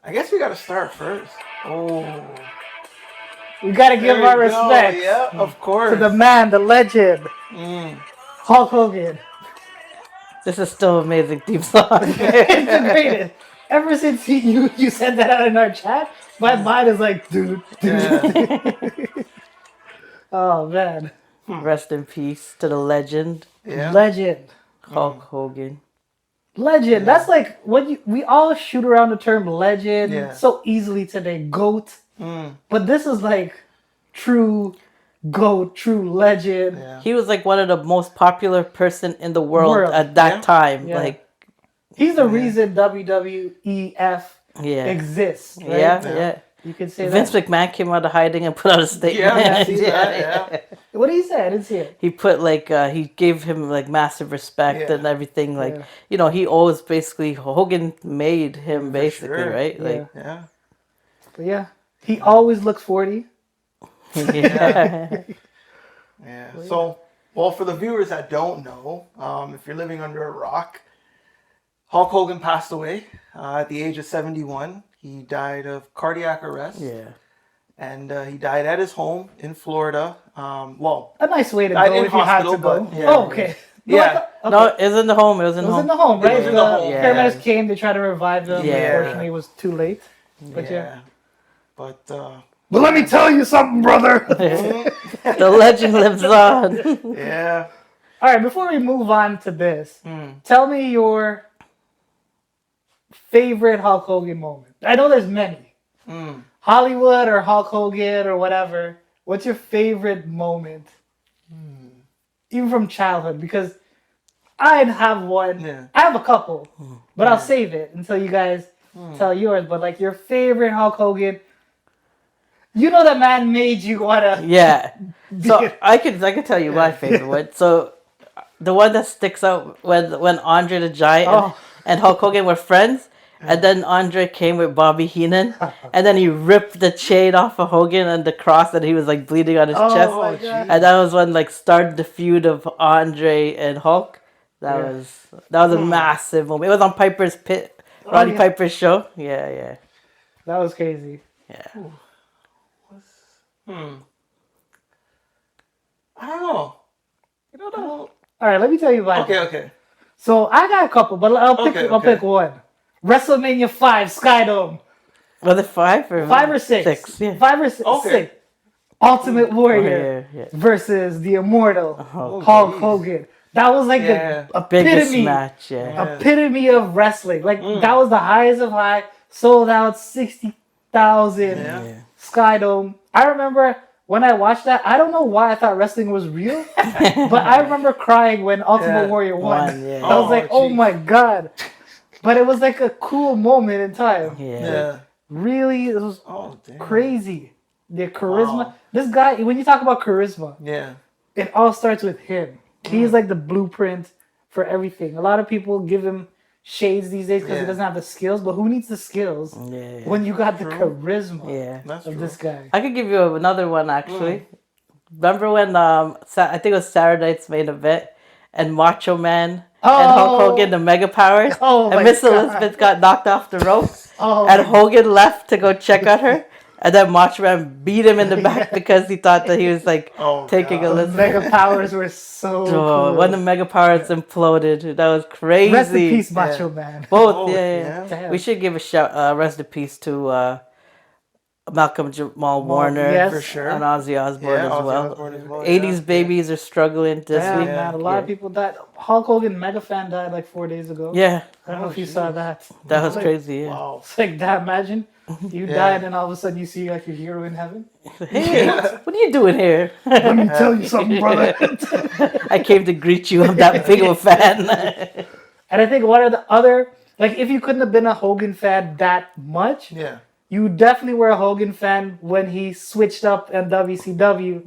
I guess we got to start first. Oh, We gotta give there our you go. respects Yeah, of course. to the man, the legend, Hulk Hogan. This is still amazing theme song. It's the greatest. Ever since you said that out in our chat, my mind is like, dude. Oh man, Rest in peace to the legend, Yeah. legend, Hulk Hogan. legend. That's like we all shoot around the term legend Yeah. so easily today, goat. But this is like true goat, true legend. Yeah. He was like one of the most popular person in the world, World. at that Yeah. time. Yeah. Like, He's the reason WWEF yeah, exists. Right? yeah. You can say Vince that. McMahon came out of hiding and put out a statement. Yeah, I see that. Yeah. What did he say? I didn't see it. He put like he gave him like massive respect Yeah. and everything. Like, Yeah. you know, he always basically Hogan made him basically, sure. right? Yeah. Like, Yeah. But yeah, he always looks 40. yeah. Yeah. So, well, for the viewers that don't know, if you're living under a rock, Hulk Hogan passed away at the age of 71. He died of cardiac arrest. Yeah. And he died at his home in Florida. Well, A nice way to Died go in if you had to hospital, go. but, yeah. Oh, okay. No, Yeah. I thought- okay. No, it was in the home. It was in It the was home. in the home, right? It was in the home. Yeah. Paramedics came to try to revive him. Yeah. Unfortunately, it was too late. But yeah. But But let me tell you something, brother. The legend lives on. yeah. All right, before we move on to this, tell me your favorite Hulk Hogan moment. I know there's many. Hollywood or Hulk Hogan or whatever. What's your favorite moment? Even from childhood, because I'd have one. Yeah. I have a couple, but I'll save it until you guys tell yours. But like your favorite Hulk Hogan, you know that man made you wanna. Yeah. So I could tell you my favorite one. So the one that sticks out when Andre the Giant and Hulk Hogan were friends, and then Andre came with Bobby Heenan, and then he ripped the chain off of Hogan and the cross, and he was like bleeding on his chest, my God. and that was when like started the feud of Andre and Hulk. That was a massive moment. It was on Piper's Pit, Roddy yeah. Piper's show. Yeah. That was crazy. Yeah. I don't know. You don't know. All right, let me tell you about it. Okay. So I got a couple, but I'll Okay. pick one. WrestleMania 5 Skydome. Was it 5 or 5 or 6? 6? Yeah. 5 or 6. Okay. 6. Ultimate Warrior Yeah. versus the immortal Oh, Hulk geez. Hogan. That was like Yeah. the Biggest epitome, match. Yeah. epitome of wrestling. Like that was the highest of high. Sold out 60,000 Yeah. Skydome. I remember when I watched that. I don't know why I thought wrestling was real, but I remember crying when Ultimate Yeah. Warrior won. Yeah. I was like, oh geez. my god. But it was like a cool moment in time. Yeah. Really, it was Oh, damn. crazy. The charisma. Wow. This guy, when you talk about charisma, Yeah. it all starts with him. He's like the blueprint for everything. A lot of people give him shades these days because he Yeah. doesn't have the skills, but who needs the skills Yeah. when you got the charisma Yeah. That's of true. this guy? I could give you another one actually. Remember when I think it was Saturday Night's Main Event and Macho Man and Hulk Hogan, the Mega Powers, Oh my and Miss God. Elizabeth got knocked off the rope, Oh, and Hogan left to go check on her, and then Macho Man beat him in the back because he thought that he was like Oh, taking God. Elizabeth. Mega powers were so Oh, cool. when the Mega Powers imploded, that was crazy. Rest in peace, Macho Man. Both, Oh, yeah. Damn. We should give a shout, rest in peace to Malcolm Jamal Warner yes. For sure. and Ozzy Osbourne Yeah, as Ozzy well. Osbourne as well, 80s yeah. babies are struggling this Damn, week. man, a lot of people died. Hulk Hogan, mega fan, died like 4 days ago. Yeah, I don't know if you saw that. that was Like, crazy. Yeah. Wow. It's like that. Imagine you Yeah. die and then all of a sudden you see like your hero in heaven. Hey, what are you doing here? Let me tell you something, brother. I came to greet you. I'm that big of a fan. And I think one of the other, like, if you couldn't have been a Hogan fan that much, Yeah. you definitely were a Hogan fan when he switched up in WCW,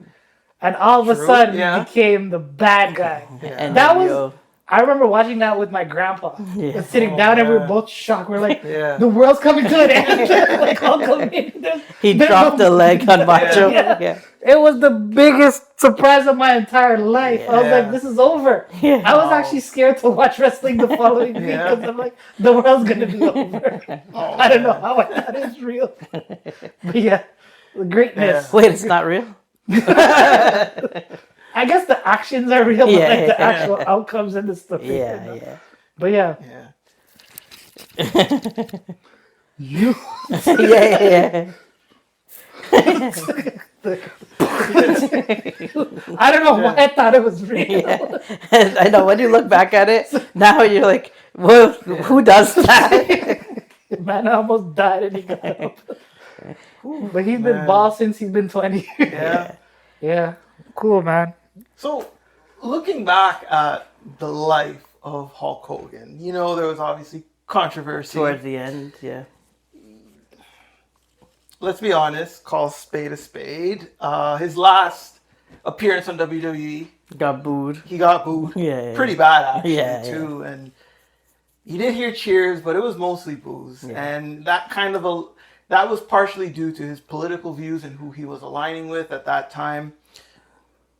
and all of a True, sudden yeah. he became the bad guy. And That then, was yo, I remember watching that with my grandpa. Yeah. Sitting down and we were both shocked. We're like, Yeah. the world's coming to an end. Like, Hulkamania. He dropped a leg on Macho. Yeah. It was the biggest surprise of my entire life. I was like, this is over. Yeah. I was actually scared to watch wrestling the following week because I'm like, the world's going to be over. I don't know how I thought it was real. But yeah, the greatness. Wait, it's not real? I guess the actions are real, but Yeah, like the yeah. actual outcomes and the stuff. Yeah, yeah. But yeah. You. Yeah. I don't know why I thought it was real. Yeah. I know, when you look back at it, now you're like, well, who does that? Man, I almost died and he got up. But he's been boss since he's been 20 years. Yeah. Yeah. Cool, man. So, looking back at the life of Hulk Hogan, you know, there was obviously controversy. Towards the end, yeah. Let's be honest, call a spade a spade. His last appearance on WWE, Got booed. he got booed. Yeah. Pretty bad, actually, Yeah, too. And you did hear cheers, but it was mostly boos. Yeah. And that that was partially due to his political views and who he was aligning with at that time.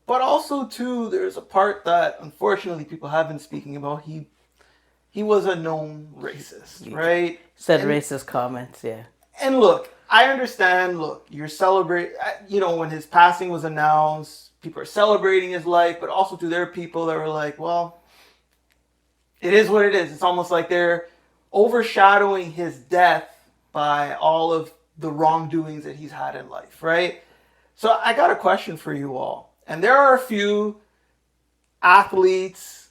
But also, too, there's a part that, unfortunately, people have been speaking about. He was a known racist, right? Said racist comments, yeah. And look, I understand, you're celebrating, when his passing was announced, people are celebrating his life, but also to their people that were like, well, it is what it is. It's almost like they're overshadowing his death by all of the wrongdoings that he's had in life, right? So I got a question for you all. And there are a few athletes,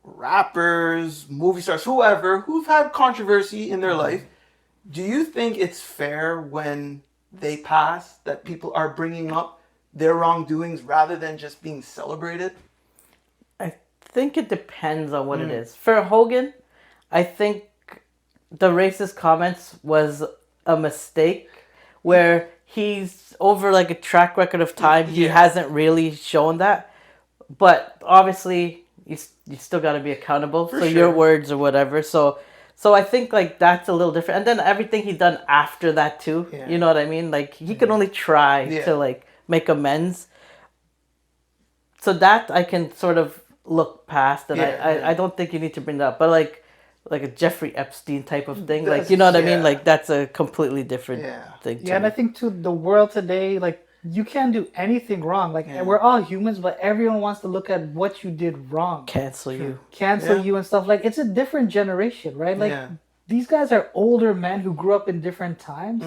rappers, movie stars, whoever, who've had controversy in their life. Do you think it's fair when they pass that people are bringing up their wrongdoings rather than just being celebrated? I think it depends on what it is. For Hogan, I think the racist comments was a mistake where he's over like a track record of time. He hasn't really shown that. But obviously, you still got to be accountable for your words or whatever. So I think like that's a little different. And then everything he done after that too. Yeah. You know what I mean? Like he could only try to like make amends. So that I can sort of look past, and I don't think you need to bring that up. But like a Jeffrey Epstein type of thing, like you know what I mean? Like that's a completely different thing. Yeah, and I think too the world today, like you can't do anything wrong. Like we're all humans, but everyone wants to look at what you did wrong. Cancel you and stuff. Like it's a different generation, right? Like these guys are older men who grew up in different times.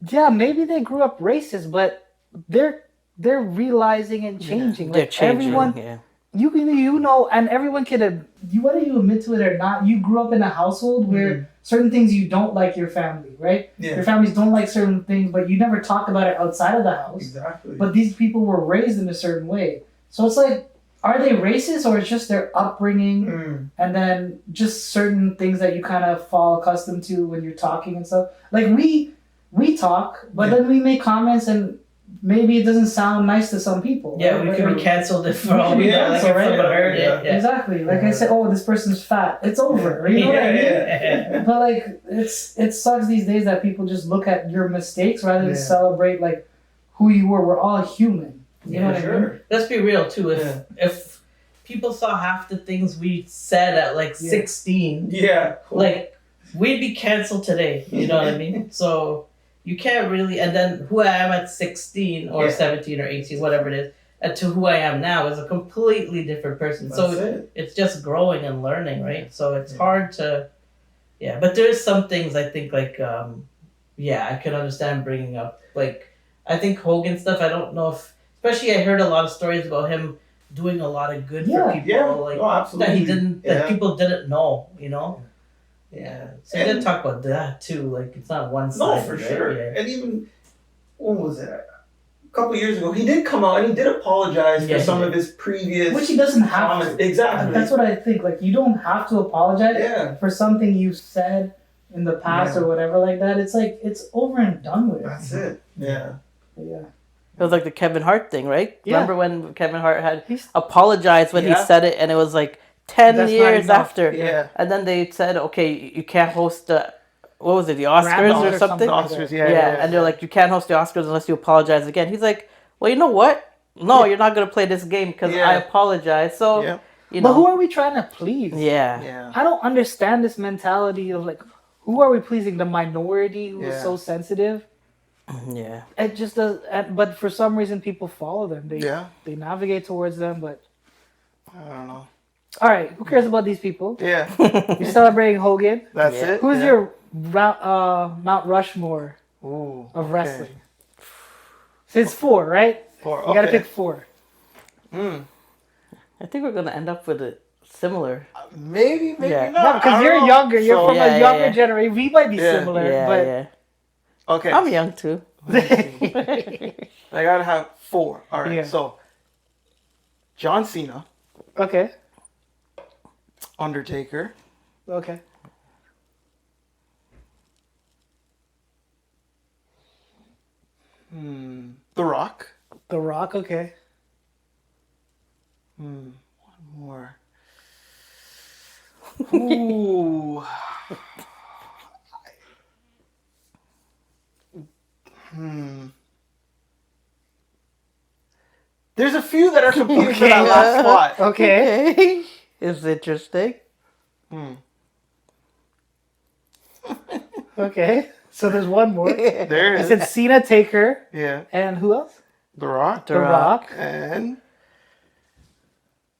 Yeah, maybe they grew up racist, but they're realizing and changing. They're like changing. Everyone, you know, and everyone can. Whether you admit to it or not, you grew up in a household where certain things you don't like your family, right? Yeah. Your families don't like certain things, but you never talk about it outside of the house. Exactly. But these people were raised in a certain way, so it's like, are they racist or it's just their upbringing, and then just certain things that you kind of fall accustomed to when you're talking and stuff. Like we talk, but then we make comments and. Maybe it doesn't sound nice to some people. Yeah, we could be canceled if for all we know. Like if someone heard it. Yeah. Exactly. Like I said, this person's fat. It's over. You know what I mean? But like, it sucks these days that people just look at your mistakes rather than celebrate like who you were. We're all human. You know what I mean? Let's be real too. If people saw half the things we said at like 16, like we'd be canceled today. You know what I mean? So. You can't really, and then who I am at 16 or 17 or 18, whatever it is, and to who I am now is a completely different person. So it's just growing and learning, right? So it's hard to, but there's some things I think like, I could understand bringing up. Like, I think Hogan stuff, I don't know if, especially I heard a lot of stories about him doing a lot of good for people. Like, absolutely. That people didn't know, you know? Yeah, so we did talk about that too. Like it's not one side. No, for sure. Yeah. And even when was it? A couple of years ago, he did come out and he did apologize for some of his previous, which he doesn't have to. Exactly. That's what I think. Like you don't have to apologize for something you said in the past or whatever like that. It's like it's over and done with. That's it. Yeah. Yeah. It was like the Kevin Hart thing, right? Yeah. Remember when Kevin Hart had apologized when he said it, and it was like 10 That's not years enough. after. Yeah. And then they said, okay, you can't host the, what was it, the Oscars Grammys or or something? The something. Oscars, Yeah, yeah. and they're like, you can't host the Oscars unless you apologize again. He's like, well, you know what? No, you're not going to play this game because Yeah. I apologize. So, Yeah. you know. But who are we trying to please? Yeah. Yeah. I don't understand this mentality of like, who are we pleasing? The minority who is Yeah. so sensitive? Yeah. It just does. But for some reason, people follow them. They navigate towards them. But I don't know. all right, who cares about these people? Yeah. You're celebrating Hogan. That's Yeah. it. Who's yeah. your Mount Rushmore Ooh, of okay. wrestling? So it's 4, right? Four. You gotta pick 4. I think we're going to end up with it similar. Maybe Yeah. not. No, I because don't you're know. younger. You're So- from Yeah, a yeah, younger yeah. generation. We might be Yeah. similar, Yeah, but yeah. Okay. I'm young too. I gotta have 4. All right. Yeah. So, John Cena, okay, Undertaker, okay. The Rock. The Rock, okay. One more. Ooh. There's a few that are competing for that last spot. Okay. Okay. It's interesting. Okay. So there's one more. There I it said is. Cena, Taker, Yeah. and who else? The Rock. The Rock. And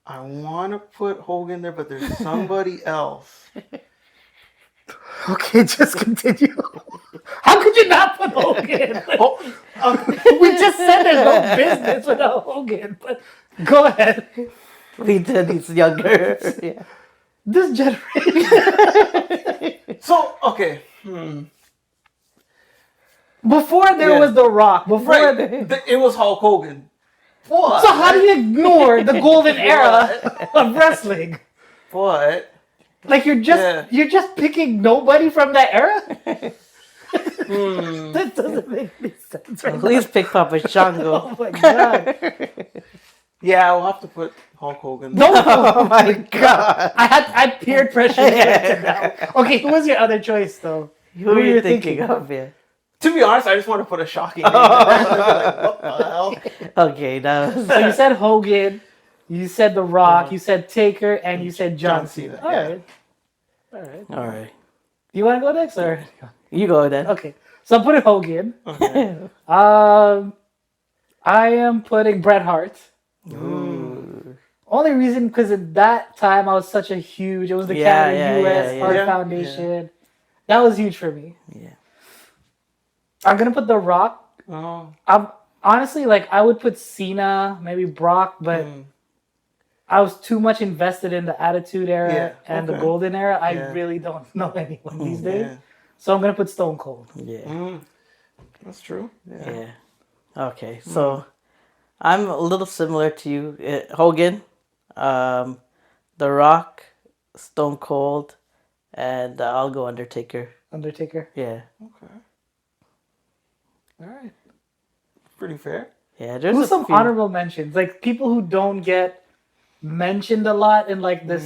I want to put Hogan there, but there's somebody else. Okay, just continue. How could you not put Hogan? Oh, We just said there's no business without Hogan, but go ahead. We did. He's younger. Yeah. This generation. so okay. Before there Yeah. was The Rock. Before Right. the- It was Hulk Hogan. But, So how do you ignore the golden era of wrestling? But Like you're just picking nobody from that era? That doesn't make any sense right now. Please pick Papa Shango. Oh my god. yeah, we'll have to put Hulk Hogan. No, Oh my god. I peer pressure you into that. Okay, who was your other choice though? Who are you thinking of? Yeah. To be honest, I just want to put a shocking name. Like, what the hell? Okay, now. So you said Hogan, you said The Rock, you said Taker, and you said John Cena. All yeah. right. All right. All right. You want to go next or? You go then. Okay. So I'm putting Hogan. Okay. I am putting Bret Hart. Only reason because at that time I was such a huge. It was the Canada U.S. Heart Yeah. Foundation. That was huge for me. Yeah. I'm gonna put The Rock. Oh. I'm honestly like I would put Cena, maybe Brock, but I was too much invested in the Attitude Era Yeah, and the okay. Golden Era. I Yeah. really don't know anyone these days. Yeah. So I'm gonna put Stone Cold. Yeah. That's true. Yeah. Yeah. Okay, so I'm a little similar to you. Hogan, The Rock, Stone Cold, and I'll go Undertaker. Undertaker. Yeah. Okay. All right. Pretty fair. Yeah, there's Who's a some few. honorable mentions? Like people who don't get mentioned a lot in like this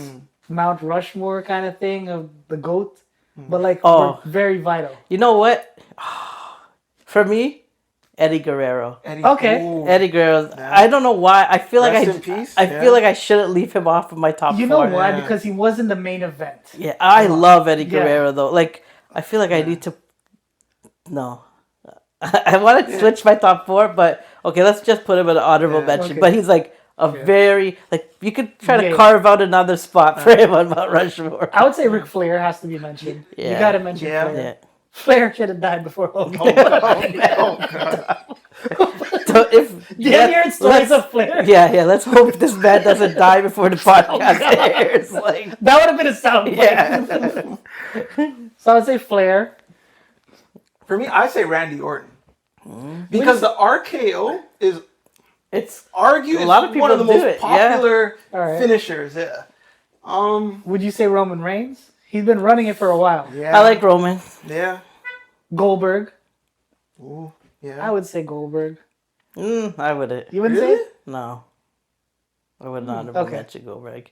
Mount Rushmore kind of thing of the GOAT, but like were very vital. You know what? For me, Eddie Guerrero. Eddie. Okay. Ooh. Eddie Guerrero. Yeah. I don't know why. I feel like Rest I in peace. I Yeah. feel like I shouldn't leave him off of my top You 4. know why? Yeah. Because he wasn't the main event. Yeah, I love Eddie Yeah. Guerrero though. Like I feel like I need to. No, I want to switch my top 4, but okay, let's just put him in an honorable Yeah. mention. Okay. But he's like a very like you could try to Yeah. carve out another spot for him on Mount Rushmore. I would say Ric Flair has to be mentioned. You Yeah. got to mention Yeah. Flair. Yeah. Flair should have died before Hogan. Oh, God. So if You have heard stories of Flair? yeah, let's hope this man doesn't die before the podcast airs. Like, That would have been a sound. yeah, So I would say Flair. For me, I say Randy Orton. Because the RKO is it's argued A lot of one of the people do most it, yeah. popular All right. finishers. Yeah. Would you say Roman Reigns? He's been running it for a while. Yeah. I like Roman. Yeah. Goldberg. Ooh. Yeah. I would say Goldberg. I wouldn't. You wouldn't Really? say it? No, I would not have okay. mentioned Goldberg.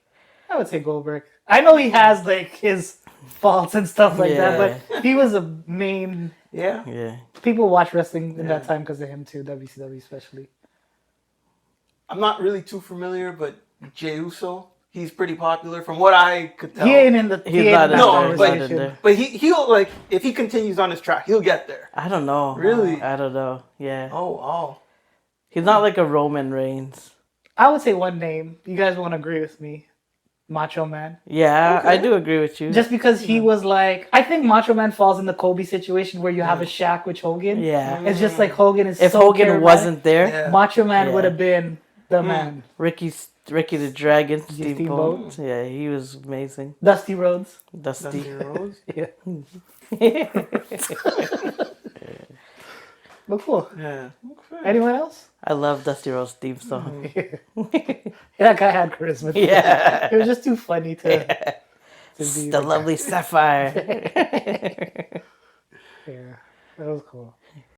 I would say Goldberg. I know he has like his faults and stuff like that, but he was a main. Yeah. Yeah. People watch wrestling in that time because of him too, WCW especially. I'm not really too familiar, but Jey Uso, he's pretty popular from what I could tell. He ain't in the. He's not in No, there. He's but- not in there. But he'll like if he continues on his track, he'll get there. I don't know. Really? I don't know. Yeah. Oh, wow. He's not like a Roman Reigns. I would say one name. You guys won't agree with me. Macho Man. Yeah, Okay. I do agree with you. Just because he was like, I think Macho Man falls in the Kobe situation where you have a Shaq with Hogan. Yeah. It's just like Hogan is If so Hogan charismatic. wasn't there, Yeah. Macho Man Yeah. would have been the man. Ricky the Dragon, Steamboat. Steamboat. Yeah, he was amazing. Dusty Rhodes. Dusty. Dusty Rhodes. Yeah. But cool. Yeah. Okay. Anyone else? I love Dusty Rhodes' theme song. That guy had charisma. Yeah. It was just too funny to be The lovely Sapphire. Yeah, that was cool.